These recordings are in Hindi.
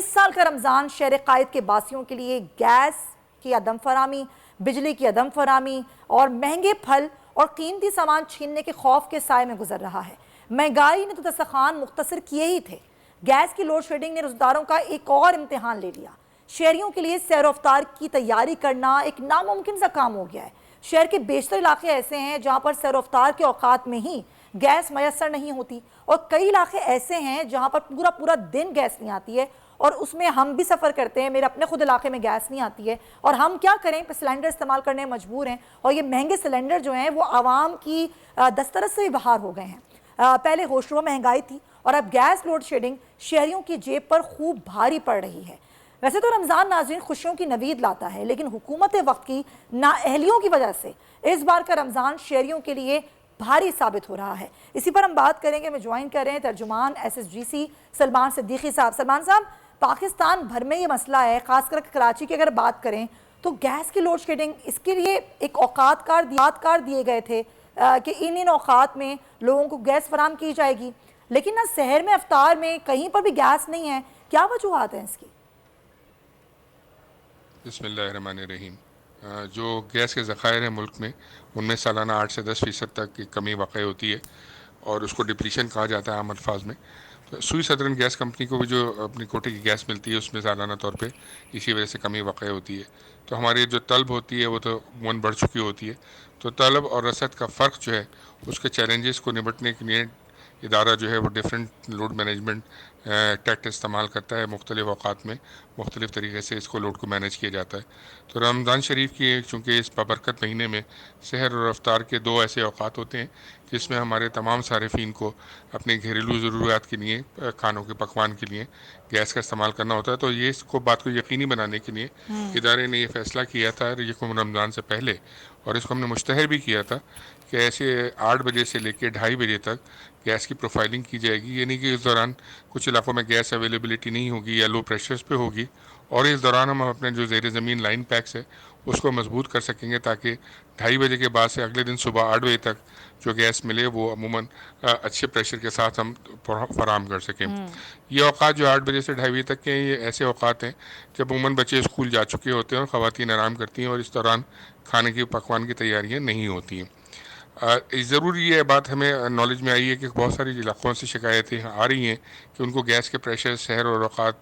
इस साल का रमज़ान शहर कायद के बासियों के लिए गैस की अदम फरामी, बिजली की अदम फरामी और महंगे फल और कीमती सामान छीनने के खौफ के साए में गुजर रहा है। महंगाई ने तो दस्तरखान मुख्तसर किए ही थे, गैस की लोड शेडिंग ने रोजगारों का एक और इम्तिहान ले लिया। शहरियों के लिए सैर अफ्तार की तैयारी करना एक नामुमकिन सा काम हो गया है। शहर के बेशतर इलाके ऐसे हैं जहाँ पर सैर अफ्तार के औकात में ही गैस मैसर नहीं होती, और कई इलाके ऐसे हैं जहाँ पर पूरा पूरा दिन गैस नहीं आती है, और उसमें हम भी सफ़र करते हैं। मेरे अपने खुद इलाके में गैस नहीं आती है और हम क्या करें, सिलेंडर इस्तेमाल करने में मजबूर हैं। और ये महंगे सिलेंडर जो हैं वो आवाम की दस्तरस से भी बाहर हो गए हैं। पहले होशरुबा महंगाई थी और अब गैस लोड शेडिंग शहरियों की जेब पर खूब भारी पड़ रही है। वैसे तो रमज़ान नाज़रीन खुशियों की नवीद लाता है, लेकिन हुकूमत वक्त की नाअहलियों की वजह से इस बार का रमज़ान शहरियों के लिए भारी साबित हो रहा है। इसी पर हम बात करेंगे। मैं ज्वाइन कर रहे हैं तर्जुमान SSGC सलमान सिद्दीकी साहब। सलमान साहब, पाकिस्तान भर में ये मसला है, खासकर कराची की अगर बात करें तो गैस की लोड शेडिंग, इसके लिए एक औकात दिए गए थे कि इन औकात में लोगों को गैस फराम की जाएगी, लेकिन ना शहर में अफ्तार में कहीं पर भी गैस नहीं है। क्या वजूहात हैं इसकी? बिस्मिल्लाहिर्रहमानिर्रहीम। जो गैस के ज़ख़ायर हैं मुल्क में, उनमें सालाना 8 से 10% तक की कमी वाक़ई होती है और उसको डिप्लीशन कहा जाता है आम अल्फाज में। तो सुई सदरन गैस कंपनी को भी जो अपनी कोटे की गैस मिलती है उसमें सालाना तौर पे इसी वजह से कमी वाक़ई होती है। तो हमारी जो तलब होती है वो तो अमूमन बढ़ चुकी होती है। तो तलब और रसद का फ़र्क जो है, उसके चैलेंजेस को निपटने के लिए इदारा जो है वो डिफरेंट लोड मैनेजमेंट टैक्ट इस्तेमाल करता है। मुख्तलिफ़ औक़ात में मुख्तलिफ़ तरीके से इसको लोड को मैनेज किया जाता है। तो रमज़ान शरीफ की चूँकि इस बाबरकत महीने में सहर और अफ्तार के दो ऐसे औक़ात होते हैं जिसमें हमारे तमाम सारिफ़ीन को अपने घरेलू ज़रूरियात के लिए, खानों के पकवान के लिए गैस का इस्तेमाल करना होता है। तो ये इसको बात को यकीनी बनाने के लिए इदारे ने ये फ़ैसला किया था यकम रमज़ान से पहले, और इसको हमने मुश्तहर भी किया था कि ऐसे 8 बजे से लेकर 2:30 बजे तक गैस की प्रोफाइलिंग की जाएगी। यानी कि इस दौरान कुछ इलाकों में गैस अवेलेबिलिटी नहीं होगी या लो प्रेशर्स पे होगी, और इस दौरान हम अपने जो ज़ेर ज़मीन लाइन पैक्स है उसको मजबूत कर सकेंगे ताकि 2:30 बजे के बाद से अगले दिन सुबह 8 बजे तक जो गैस मिले वो अमूमन अच्छे प्रेशर के साथ हम फराम कर सकें। ये औकात जो 8 बजे से 2:30 बजे तक के हैं, ये ऐसे औकात हैं जब अमूमन बच्चे स्कूल जा चुके होते हैं और ख़वातीन आराम करती हैं, और इस दौरान खाने की पकवान की तैयारियाँ नहीं होती हैं। ज़रूर ये बात हमें नॉलेज में आई है कि बहुत सारी इलाक़ों से शिकायतें आ रही हैं कि उनको गैस के प्रेशर शहर और औक़ात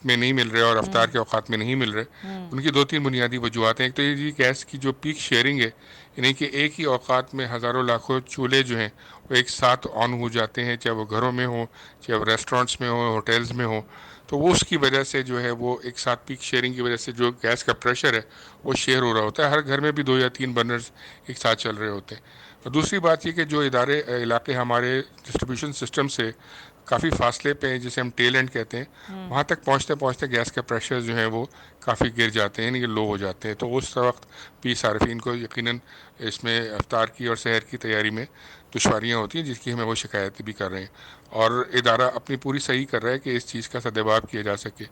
में नहीं मिल रहे और अफ्तार के औक़ात में नहीं मिल रहे। उनकी 2-3 बुनियादी वजूहत हैं। एक तो ये जी गैस की जो पीक शेयरिंग है, यानी कि एक ही औक़ात में हज़ारों लाखों चूल्हे जो हैं वो एक साथ ऑन हो जाते हैं, चाहे वो घरों में हो, चाहे वो रेस्टोरेंट्स में हो, होटल्स में हो। तो वो उसकी वजह से जो है वो एक साथ पीक शेयरिंग की वजह से जो गैस का प्रेशर है वो शेयर हो रहा होता है। हर घर में भी 2 या 3 बर्नर्स एक साथ चल रहे होते हैं। और दूसरी बात ये कि जो इलाके हमारे डिस्ट्रीब्यूशन सिस्टम से काफ़ी फासले पे हैं, जिसे हम टेल एंड कहते हैं, वहाँ तक पहुँचते पहुँचते गैस के प्रेशर जो हैं वो काफ़ी गिर जाते हैं, यानी कि लो हो जाते हैं। तो उस वक्त भी सार्फिन को यकीनन इसमें अफ्तार की और सहर की तैयारी में दुश्वारियाँ होती हैं, जिसकी हमें वो शिकायत भी कर रहे हैं, और इदारा अपनी पूरी सही कर रहा है कि इस चीज़ का सद्भाव किया जा सके।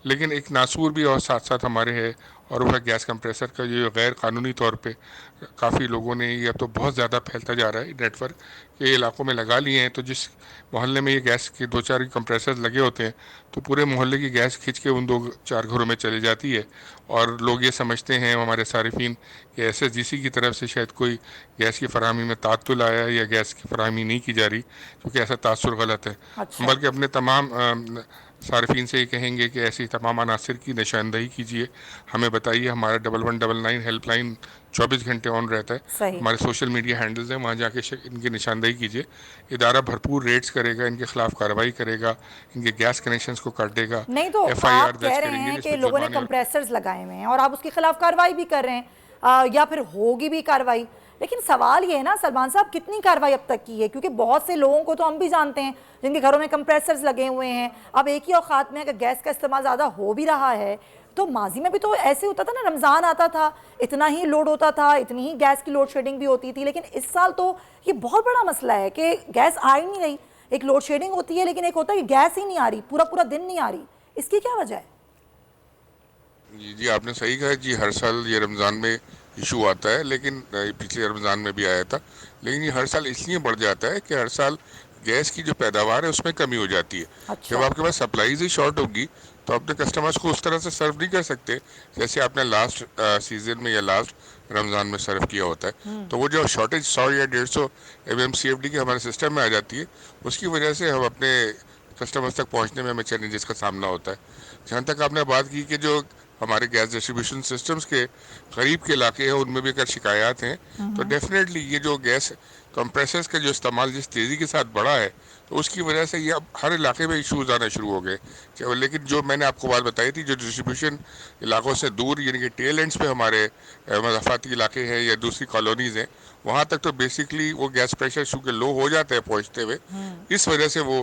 लेकिन एक नासूर भी और साथ साथ हमारे है, और वह गैस कंप्रेसर का ये गैर कानूनी तौर पे काफ़ी लोगों ने, ये अब तो बहुत ज़्यादा फैलता जा रहा है नेटवर्क के इलाकों में लगा लिए हैं। तो जिस मोहल्ले में ये गैस के 2-4 कंप्रेसर लगे होते हैं तो पूरे मोहल्ले की गैस खींच के उन 2-4 घरों में चली जाती है, और लोग ये समझते हैं हमारे सारिफिन कि SSGC की तरफ से शायद कोई गैस की फराहमी में तात्तुल आया है या गैस की फराहमी नहीं की जा रही, क्योंकि ऐसा तासुर गलत है। हम अच्छा। बल्कि अपने तमाम सार्फिन से ये कहेंगे कि ऐसी तमाम अनासर की निशानदही कीजिए, हमें बताइए। हमारा 1199 हेल्पलाइन 24 घंटे ऑन रहता है। सही। हमारे सोशल मीडिया हैंडल्स हैं, वहाँ जाके इनकी निशानदही कीजिए। इदारा भरपूर रेड्स करेगा, इनके खिलाफ कार्रवाई करेगा, इनके गैस कनेक्शंस को काट देगा, नहीं तो FIR आप दर्ज कह रहे करेंगे हैं कि जिसमें लोगों ने जुर्माने और कंप्रेसर्स लगाए हुए हैं और आप उसके खिलाफ कार्रवाई भी कर रहे हैं, या फिर होगी भी कार्रवाई। लेकिन सवाल ये है ना सलमान साहब, कितनी कार्रवाई अब तक की है? क्योंकि बहुत से लोगों को तो हम भी जानते हैं जिनके घरों में कंप्रेसर्स लगे हुए हैं। अब एक ही औकात में अगर गैस का इस्तेमाल ज़्यादा हो भी रहा है, तो माजी में भी तो ऐसे होता था ना, रमज़ान आता था इतना ही लोड होता था, इतनी ही गैस की लोड शेडिंग भी होती थी। लेकिन इस साल तो ये बहुत बड़ा मसला है कि गैस आ ही नहीं रही। एक लोड शेडिंग होती है, लेकिन एक होता है कि गैस ही नहीं आ रही, पूरा पूरा दिन नहीं आ रही। इसकी क्या वजह है? जी जी, आपने सही कहा जी। हर साल ये रमज़ान में इशू आता है, लेकिन पिछले रमज़ान में भी आया था। लेकिन ये हर साल इसलिए बढ़ जाता है कि हर साल गैस की जो पैदावार है उसमें कमी हो जाती है। जब अच्छा। आपके पास सप्लाईज ही शॉर्ट होगी तो अपने कस्टमर्स को उस तरह से सर्व नहीं कर सकते जैसे आपने लास्ट सीजन में या लास्ट रमज़ान में सर्व किया होता है। तो वो जो शॉर्टेज 100 या 150 MMCFD की हमारे सिस्टम में आ जाती है, उसकी वजह से हम अपने कस्टमर्स तक पहुंचने में हमें चैलेंजेस का सामना होता है। जहाँ तक आपने बात की कि जो हमारे गैस डिस्ट्रीब्यूशन सिस्टम्स के करीब के इलाके हैं उनमें भी अगर शिकायत हैं, तो डेफिनेटली ये जो गैस कंप्रेसर्स का जो इस्तेमाल जिस तेज़ी के साथ बढ़ा है, तो उसकी वजह से ये अब हर इलाके में इश्यूज आने शुरू हो गए। लेकिन जो मैंने आपको बात बताई थी, जो डिस्ट्रीब्यूशन इलाकों से दूर यानी कि टेल एंड्स पे हमारे मज़ाफ़ाती इलाके हैं या दूसरी कॉलोनीज़ हैं, वहाँ तक तो बेसिकली वो गैस प्रेशर चूँकि लो हो जाते हैं पहुँचते हुए, इस वजह से वो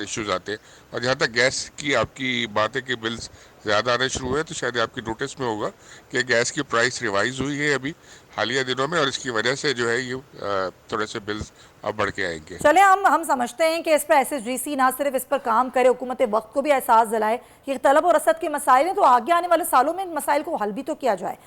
इश्यूज आते हैं। और जहाँ तक गैस की आपकी बात है कि बिल्स ज़्यादा आने शुरू हुए, तो शायद आपकी नोटिस में होगा कि गैस की प्राइस रिवाइज हुई है अभी हालिया दिनों में, और इसकी वजह से जो है ये थोड़े से बिल्स अब बढ़ के आएंगे। चले हम समझते हैं कि इस पर SSGC ना सिर्फ इस पर काम करे, हुकूमत वक्त को भी एहसास दिलाए कि तलब और रसद के मसाइल हैं, तो आगे आने वाले सालों में इन मसाइल को हल भी तो किया जाए।